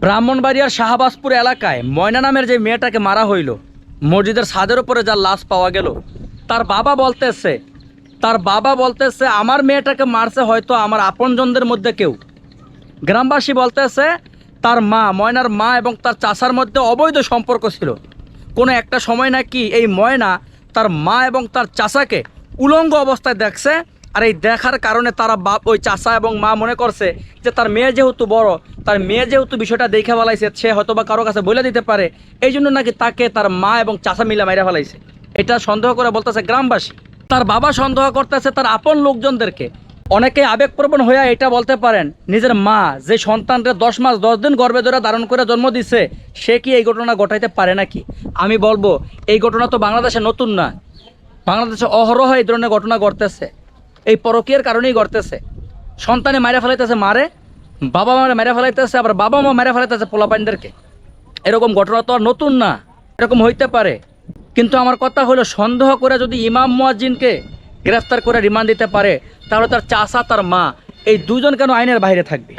ব্রাহ্মণবাড়িয়ার শাহবাজপুর এলাকায় ময়না নামের যে মেয়েটাকে মারা হইল, মসজিদের ছাদের উপরে যার লাশ পাওয়া গেল, তার বাবা বলতেছে আমার মেয়েটাকে মারছে হয়তো আমার আপনজনদের মধ্যে কেউ। গ্রামবাসী বলতেছে তার মা, ময়নার মা এবং তার চাচার মধ্যে অবৈধ সম্পর্ক ছিল। কোনো একটা সময় নাকি এই ময়না তার মা এবং তার চাচাকে উলঙ্গ অবস্থায় দেখছে, আর এই দেখার কারণে তারা ওই চাচা এবং মা মনে করছে যে তার মেয়ে যেহেতু বড়, তার মেয়ে যেহেতু বিষয়টা দেখে ফেলাইছে, সে হয়তো বা কারো কাছে বলে দিতে পারে, এই জন্য নাকি তাকে তার মা এবং চাচা মিলে মাইরা ফেলাইছে। এটা সন্দেহ করে বলতেছে গ্রামবাসী। তার বাবা সন্দেহ করতেছে তার আপন লোকজনদেরকে। অনেকে আবেগপ্রবণ হইয়া এটা বলতে পারেন, নিজের মা যে সন্তানকে 10 মাস 10 দিন গর্ভে ধরে ধারণ করে জন্ম দিচ্ছে, সে কি এই ঘটনা ঘটাইতে পারে নাকি? আমি বলবো এই ঘটনা তো বাংলাদেশে নতুন না, বাংলাদেশে অহরহ এই ধরনের ঘটনা ঘটতেছে। এই পরকীয়ার কারণেই ঘটতেছে। সন্তানে মারা ফেলাইতেছে মারে, বাবা মারে মেরে ফেলাইতেছে, আবার বাবা মা মেরে ফেলাইতেছে পোলাপাইনদেরকে। এরকম ঘটনা তো আর নতুন না, এরকম হইতে পারে। কিন্তু আমার কথা হলো, সন্দেহ করে যদি ইমাম মুয়াজ্জিনকে গ্রেফতার করে রিমান্ড দিতে পারে, তাহলে তার চাচা তার মা এই দুজন কেন আইনের বাইরে থাকবে?